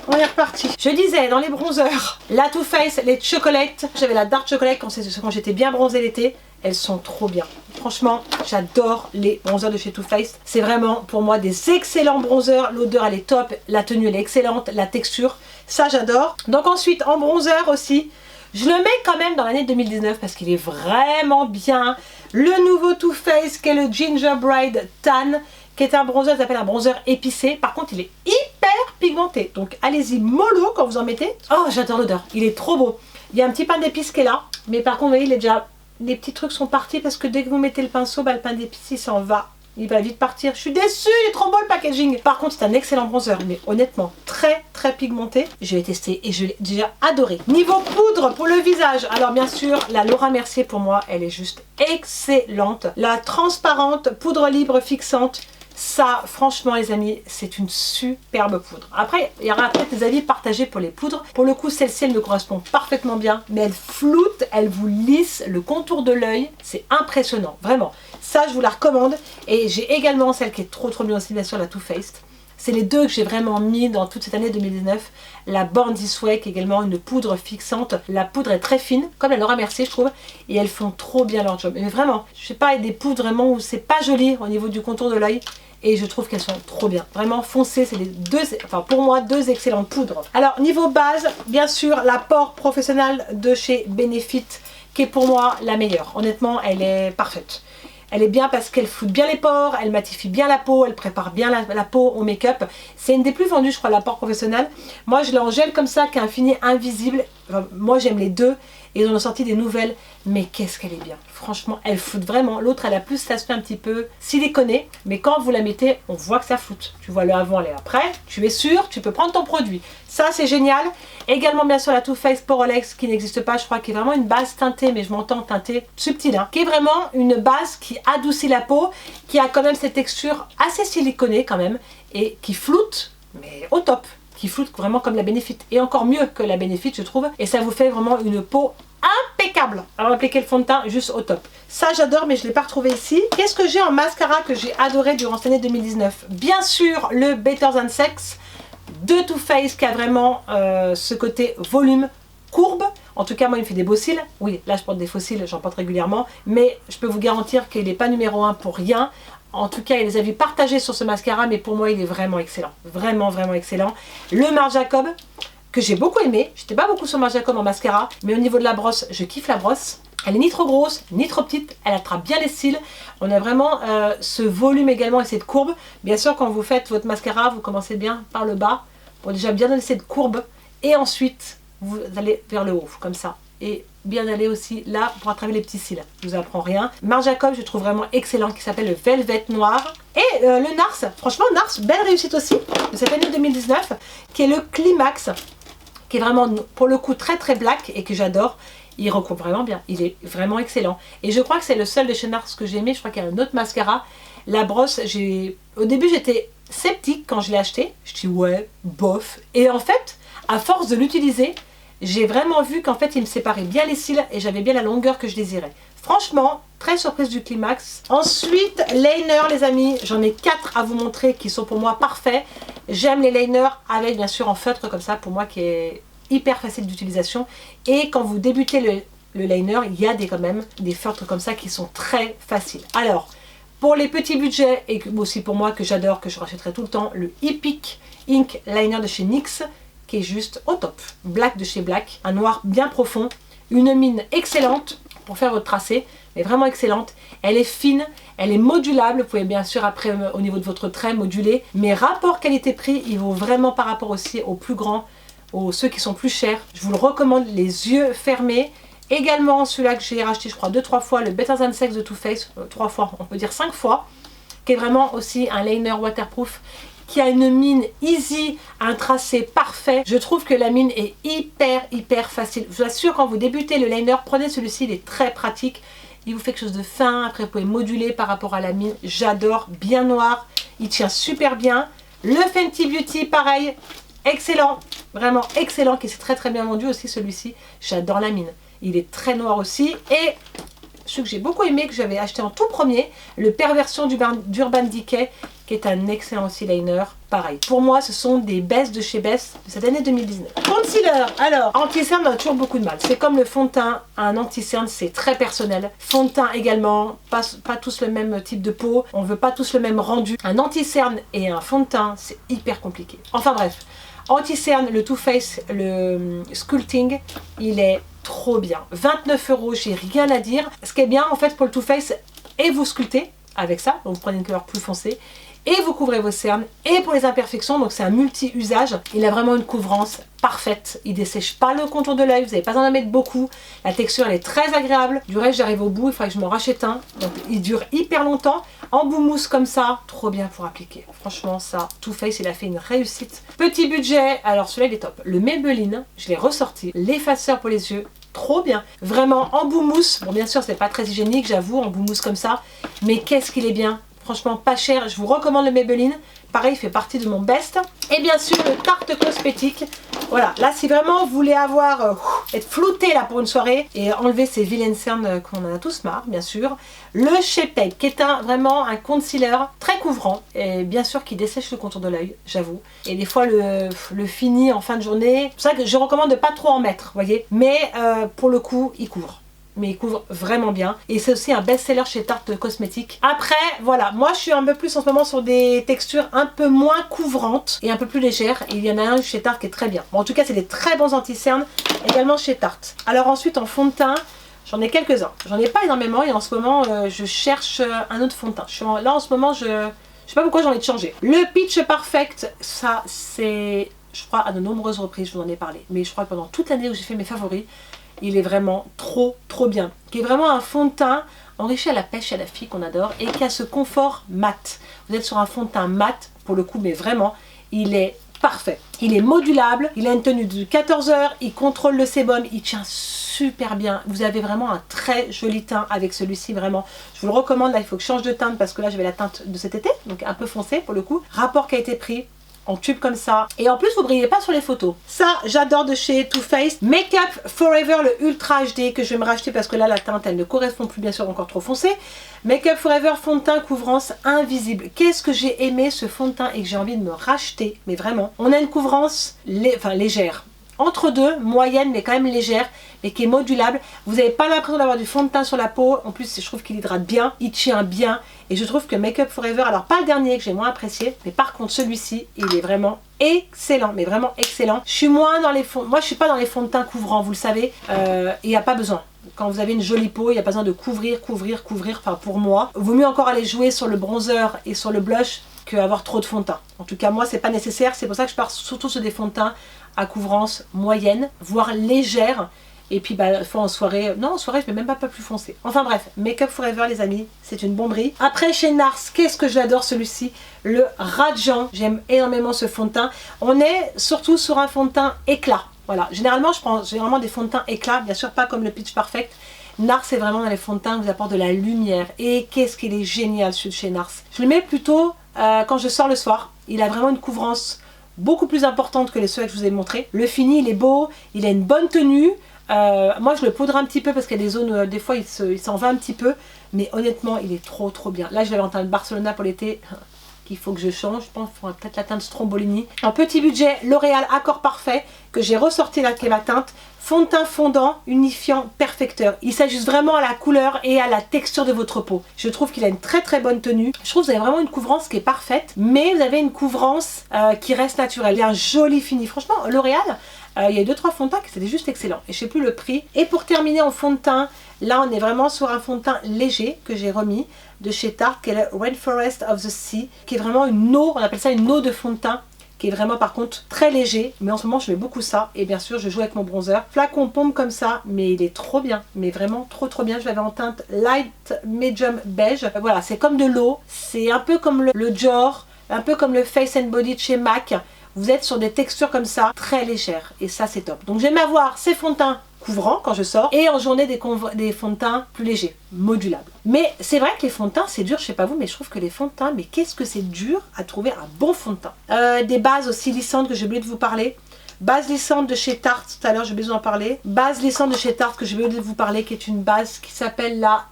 On est reparti. Je disais, dans les bronzers, la Too Faced, les chocolates. J'avais la Dark Chocolate quand j'étais bien bronzée l'été. Elles sont trop bien. Franchement, j'adore les bronzers de chez Too Faced. C'est vraiment pour moi des excellents bronzers. L'odeur, elle est top. La tenue, elle est excellente. La texture, ça j'adore. Donc ensuite, en bronzer aussi, je le mets quand même dans l'année 2019 parce qu'il est vraiment bien. Le nouveau Too Faced qui est le Gingerbread Tan, qui est un bronzer, ça s'appelle un bronzer épicé. Par contre, il est hyper pigmenté. Donc allez-y mollo quand vous en mettez. Oh, j'adore l'odeur. Il est trop beau. Il y a un petit pain d'épices qui est là. Mais par contre, vous voyez, il est déjà... Les petits trucs sont partis parce que dès que vous mettez le pinceau, bah, le pain d'épices il s'en va. Il va vite partir. Je suis déçue, il est trop beau le packaging. Par contre, c'est un excellent bronzer, mais honnêtement, très pigmenté. Je l'ai testé et je l'ai déjà adoré. Niveau poudre pour le visage, alors bien sûr, la Laura Mercier pour moi, elle est juste excellente. La transparente, poudre libre fixante. Ça, franchement les amis, c'est une superbe poudre. Après, il y aura peut-être des avis partagés pour les poudres. Pour le coup, celle-ci, elle me correspond parfaitement bien. Mais elle floute, elle vous lisse le contour de l'œil. C'est impressionnant, vraiment. Ça, je vous la recommande. Et j'ai également celle qui est trop bien aussi, bien sûr, la Too Faced. C'est les deux que j'ai vraiment mis dans toute cette année 2019. La Born This Way, qui est également une poudre fixante. La poudre est très fine, comme la Laura Mercier, je trouve. Et elles font trop bien leur job. Mais vraiment, je sais pas, il y a des poudres vraiment où c'est pas joli au niveau du contour de l'œil. Et je trouve qu'elles sont trop bien. Vraiment foncées, c'est les deux, enfin pour moi, deux excellentes poudres. Alors niveau base, bien sûr, la Pore Professionnelle de chez Benefit, qui est pour moi la meilleure. Honnêtement, elle est parfaite. Elle est bien parce qu'elle floute bien les pores, elle matifie bien la peau, elle prépare bien la peau au make-up. C'est une des plus vendues, je crois, la Pore Professionnelle. Moi, je l'ai en gel comme ça, qui a un fini invisible. Enfin, moi, j'aime les deux. Et ils en ont sorti des nouvelles. Mais qu'est-ce qu'elle est bien. Franchement, elle floute vraiment. L'autre, elle a plus cet aspect un petit peu siliconé. Mais quand vous la mettez, on voit que ça floute. Tu vois le avant et après. Tu es sûr, tu peux prendre ton produit. Ça, c'est génial. Également, bien sûr, la Too Faced Porelex qui n'existe pas. Je crois qui est vraiment une base teintée. Mais je m'entends teintée subtile. Qui est vraiment une base qui adoucit la peau. Qui a quand même cette texture assez siliconée quand même. Et qui floute, mais au top. Qui floute vraiment comme la Benefit. Et encore mieux que la Benefit, je trouve. Et ça vous fait vraiment une peau impeccable. Alors appliquer le fond de teint juste au top. Ça j'adore, mais je ne l'ai pas retrouvé ici. Qu'est-ce que j'ai en mascara que j'ai adoré durant cette année 2019? Bien sûr le Better Than Sex de Too Faced qui a vraiment ce côté volume, courbe. En tout cas moi il me fait des beaux cils. Oui là je porte des faux cils, j'en porte régulièrement. Mais je peux vous garantir qu'il n'est pas numéro 1 pour rien. En tout cas, il y a des avis partagés sur ce mascara, mais pour moi, il est vraiment excellent. Vraiment excellent. Le Marc Jacob, que j'ai beaucoup aimé. J'étais pas beaucoup sur Marc Jacob en mascara, mais au niveau de la brosse, je kiffe la brosse. Elle est ni trop grosse, ni trop petite. Elle attrape bien les cils. On a vraiment ce volume également et cette courbe. Bien sûr, quand vous faites votre mascara, vous commencez bien par le bas pour déjà bien donner cette courbe. Et ensuite, vous allez vers le haut, comme ça. Et bien aller aussi là pour attraper les petits cils. Je vous apprends rien. Marc Jacob, je trouve vraiment excellent, qui s'appelle le Velvet Noir. Et le Nars, franchement Nars, belle réussite aussi, de cette année 2019, qui est le Climax, qui est vraiment pour le coup très très black et que j'adore. Il recouvre vraiment bien, il est vraiment excellent. Et je crois que c'est le seul de chez Nars que j'ai aimé. Je crois qu'il y a un autre mascara. La brosse, au début j'étais sceptique quand je l'ai acheté. Je dis ouais, bof. Et en fait, à force de l'utiliser, j'ai vraiment vu qu'en fait il me séparait bien les cils et j'avais bien la longueur que je désirais. Franchement, très surprise du Climax. Ensuite, liner les amis, j'en ai 4 à vous montrer qui sont pour moi parfaits. J'aime les liners avec bien sûr en feutre comme ça, pour moi qui est hyper facile d'utilisation. Et quand vous débutez le liner, il y a quand même des feutres comme ça qui sont très faciles. Alors, pour les petits budgets et aussi pour moi que j'adore, que je rachèterai tout le temps, le Epic Ink Liner de chez NYX, qui est juste au top. Black de chez Black, un noir bien profond, une mine excellente pour faire votre tracé, mais vraiment excellente. Elle est fine, elle est modulable, vous pouvez bien sûr après au niveau de votre trait moduler, mais rapport qualité-prix, il vaut vraiment par rapport aussi aux plus grands, ceux qui sont plus chers. Je vous le recommande, les yeux fermés. Également celui-là que j'ai racheté je crois 2-3 fois, le Better Than Sex de Too Faced, 3 fois, on peut dire 5 fois, qui est vraiment aussi un liner waterproof, qui a une mine easy, un tracé parfait. Je trouve que la mine est hyper facile. Je vous assure, quand vous débutez le liner, prenez celui-ci, il est très pratique. Il vous fait quelque chose de fin, après vous pouvez moduler par rapport à la mine. J'adore, bien noir, il tient super bien. Le Fenty Beauty, pareil, excellent, vraiment excellent, qui s'est très bien vendu aussi celui-ci. J'adore la mine, il est très noir aussi. Et celui que j'ai beaucoup aimé, que j'avais acheté en tout premier, le Perversion d'Urban Decay, qui est un excellent aussi liner, pareil. Pour moi, ce sont des Bess de chez Bess de cette année 2019. Concealer, alors, anti-cerne, on a toujours beaucoup de mal. C'est comme le fond de teint, un anti-cerne, c'est très personnel. Fond de teint également, pas tous le même type de peau, on veut pas tous le même rendu. Un anti-cerne et un fond de teint, c'est hyper compliqué. Enfin bref, anti-cerne, le Too Faced, le Sculpting, il est trop bien. 29 €, j'ai rien à dire. Ce qui est bien en fait pour le Too Faced, et vous sculptez avec ça, donc vous prenez une couleur plus foncée, et vous couvrez vos cernes, et pour les imperfections, donc c'est un multi-usage, il a vraiment une couvrance parfaite, il dessèche pas le contour de l'œil, vous n'avez pas besoin d'en mettre beaucoup, la texture elle est très agréable, du reste j'arrive au bout, il faudrait que je m'en rachète un, donc il dure hyper longtemps, en bout mousse comme ça, trop bien pour appliquer, franchement ça, Too Faced il a fait une réussite. Petit budget, alors celui-là il est top, le Maybelline, je l'ai ressorti, l'effaceur pour les yeux, trop bien, vraiment en bout mousse, bon bien sûr c'est pas très hygiénique j'avoue, en bout mousse comme ça, mais qu'est-ce qu'il est bien. Franchement pas cher, je vous recommande le Maybelline, pareil il fait partie de mon best. Et bien sûr le Tarte Cosmétique, voilà, là si vraiment vous voulez avoir, être flouté là pour une soirée et enlever ces vilaines cernes qu'on en a tous marre bien sûr, le Shape Tape qui est vraiment un concealer très couvrant et bien sûr qui dessèche le contour de l'œil, j'avoue. Et des fois le fini en fin de journée, c'est pour ça que je recommande de pas trop en mettre, voyez, mais pour le coup il couvre. Mais il couvre vraiment bien et c'est aussi un best-seller chez Tarte Cosmétique. Après voilà, moi je suis un peu plus en ce moment sur des textures un peu moins couvrantes et un peu plus légères, et il y en a un chez Tarte qui est très bien. Bon, en tout cas c'est des très bons anti-cernes également chez Tarte. Alors ensuite en fond de teint, j'en ai quelques-uns, j'en ai pas énormément et en ce moment je cherche un autre fond de teint. Là en ce moment je sais pas pourquoi j'ai envie de changer. Le Peach Perfect, ça c'est, je crois à de nombreuses reprises je vous en ai parlé, mais je crois que pendant toute l'année où j'ai fait mes favoris, il est vraiment trop bien. Qui est vraiment un fond de teint enrichi à la pêche et à la fille qu'on adore et qui a ce confort mat. Vous êtes sur un fond de teint mat pour le coup, mais vraiment il est parfait. Il est modulable, il a une tenue de 14 heures, il contrôle le sébum, il tient super bien. Vous avez vraiment un très joli teint avec celui-ci, vraiment. Je vous le recommande, là il faut que je change de teinte parce que là j'avais la teinte de cet été, donc un peu foncé pour le coup. Rapport qualité-prix, en tube comme ça, et en plus vous brillez pas sur les photos. Ça j'adore de chez Too Faced. Make Up Forever le Ultra HD que je vais me racheter parce que là la teinte elle ne correspond plus, bien sûr encore trop foncé. Make Up Forever fond de teint couvrance invisible. Qu'est-ce que j'ai aimé ce fond de teint et que j'ai envie de me racheter, mais vraiment. On a une couvrance légère, entre deux, moyenne mais quand même légère, mais qui est modulable. Vous n'avez pas l'impression d'avoir du fond de teint sur la peau. En plus je trouve qu'il hydrate bien, il tient bien. Et je trouve que Make Up Forever, alors pas le dernier que j'ai moins apprécié, mais par contre celui-ci, il est vraiment excellent, mais vraiment excellent. Je suis moins dans les fonds, moi je suis pas dans les fonds de teint couvrants, vous le savez, il n'y a pas besoin. Quand vous avez une jolie peau, il n'y a pas besoin de couvrir, enfin pour moi. Vaut mieux encore aller jouer sur le bronzer et sur le blush qu'avoir trop de fond de teint. En tout cas moi c'est pas nécessaire, c'est pour ça que je pars surtout sur des fonds de teint à couvrance moyenne, voire légère. Et puis bah fois en soirée, non en soirée je mets même pas plus foncé. Enfin bref, Make Up Forever les amis, c'est une bomberie. Après chez Nars, qu'est-ce que j'adore celui-ci, le Radiant. J'aime énormément ce fond de teint. On est surtout sur un fond de teint éclat. Voilà, généralement je prends généralement des fonds de teint éclat, bien sûr pas comme le Pitch Perfect. Nars c'est vraiment dans les fonds de teint qui vous apportent de la lumière. Et qu'est-ce qu'il est génial celui de chez Nars. Je le mets plutôt quand je sors le soir. Il a vraiment une couvrance beaucoup plus importante que les ceux que je vous ai montrés. Le fini il est beau, il a une bonne tenue. Moi je le poudre un petit peu parce qu'il y a des zones, des fois il s'en va un petit peu, mais honnêtement il est trop bien. Là je l'avais en teinte Barcelona pour l'été, qu'il faut que je change, je pense qu'il faudra peut-être la teinte Strombolini. En petit budget, L'Oréal Accord Parfait, que j'ai ressorti là qui est ma teinte, fond de teint fondant, unifiant, perfecteur. Il s'ajuste vraiment à la couleur et à la texture de votre peau. Je trouve qu'il a une très bonne tenue. Je trouve que vous avez vraiment une couvrance qui est parfaite, mais vous avez une couvrance qui reste naturelle. Il y a un joli fini. Franchement, L'Oréal, il y a 2-3 fonds de teint qui c'était juste excellent. Et je sais plus le prix. Et pour terminer en fond de teint, là on est vraiment sur un fond de teint léger que j'ai remis de chez Tarte, qui est le Rainforest of the Sea, qui est vraiment une eau, on appelle ça une eau de fond de teint, qui est vraiment par contre très léger, mais en ce moment je mets beaucoup ça, et bien sûr je joue avec mon bronzer. Flacon pompe comme ça, mais il est trop bien, mais vraiment trop bien. Je l'avais en teinte light medium beige. Voilà, c'est comme de l'eau, c'est un peu comme le Dior, un peu comme le Face and Body de chez MAC. Vous êtes sur des textures comme ça, très légères, et ça c'est top. Donc j'aime avoir ces fonds de teint couvrants quand je sors, et en journée des fonds de teint plus légers, modulables. Mais c'est vrai que les fonds de teint c'est dur, je sais pas vous, mais je trouve que les fonds de teint, mais qu'est-ce que c'est dur à trouver un bon fond de teint. Des bases aussi lissantes que j'ai oublié de vous parler. Base lissante de chez Tarte, tout à l'heure j'ai besoin d'en parler. Base lissante de chez Tarte que j'ai oublié de vous parler, qui est une base qui s'appelle la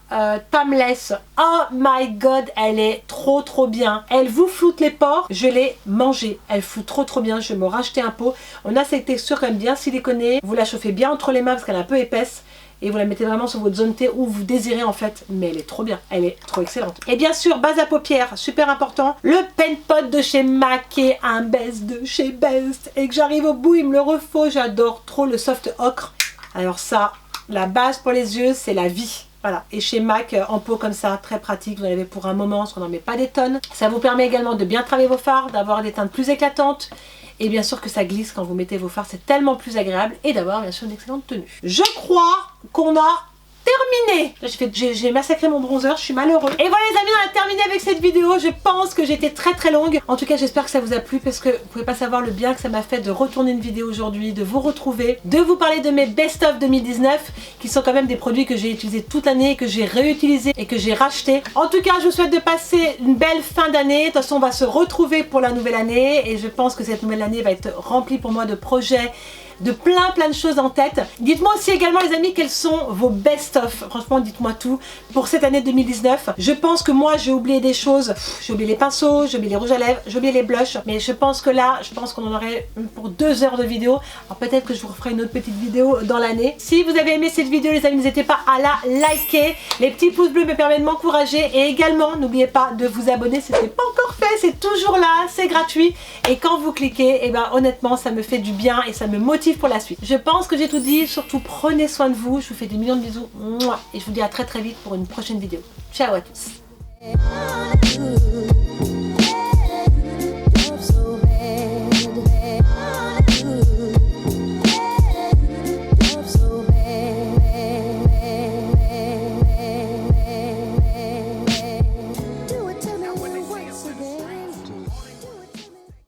Timeless. Oh my god, elle est trop bien. Elle vous floute les pores, je l'ai mangée. Elle floute trop bien, je vais me racheter un pot. On a cette texture quand même bien siliconée. Vous la chauffez bien entre les mains parce qu'elle est un peu épaisse. Et vous la mettez vraiment sur votre zone T où vous désirez en fait. Mais elle est trop bien, elle est trop excellente. Et bien sûr, base à paupières, super important. Le Pen Pot de chez MAC, qui est un best de chez Best. Et que j'arrive au bout, il me le refaut. J'adore trop le soft ocre. Alors ça, la base pour les yeux, c'est la vie. Voilà, et chez MAC en pot comme ça, très pratique, vous en avez pour un moment, parce qu'on n'en met pas des tonnes. Ça vous permet également de bien travailler vos fards, d'avoir des teintes plus éclatantes. Et bien sûr que ça glisse quand vous mettez vos fards, c'est tellement plus agréable. Et d'avoir bien sûr une excellente tenue. Je crois qu'on a terminé. J'ai massacré mon bronzer, je suis malheureux. Et voilà les amis, on a terminé avec cette vidéo. Je pense que j'ai été très longue. En tout cas, j'espère que ça vous a plu, parce que vous pouvez pas savoir le bien que ça m'a fait de retourner une vidéo aujourd'hui, de vous retrouver, de vous parler de mes best-of 2019, qui sont quand même des produits que j'ai utilisés toute l'année, que j'ai réutilisés et que j'ai rachetés. En tout cas, je vous souhaite de passer une belle fin d'année. De toute façon, on va se retrouver pour la nouvelle année, et je pense que cette nouvelle année va être remplie pour moi de projets, de plein de choses en tête. Dites-moi aussi également les amis quels sont vos best-of. Franchement dites-moi tout pour cette année 2019. Je pense que moi j'ai oublié des choses. J'ai oublié les pinceaux, j'ai oublié les rouges à lèvres, j'ai oublié les blushs. Mais je pense que là, je pense qu'on en aurait pour 2 heures de vidéo. Alors peut-être que je vous referai une autre petite vidéo dans l'année. Si vous avez aimé cette vidéo les amis, n'hésitez pas à la liker. Les petits pouces bleus me permettent de m'encourager. Et également n'oubliez pas de vous abonner si ce n'est pas encore fait. C'est toujours là, c'est gratuit. Et quand vous cliquez, et ben honnêtement ça me fait du bien et ça me motive pour la suite. Je pense que j'ai tout dit, surtout prenez soin de vous, je vous fais des millions de bisous et je vous dis à très vite pour une prochaine vidéo. Ciao à tous.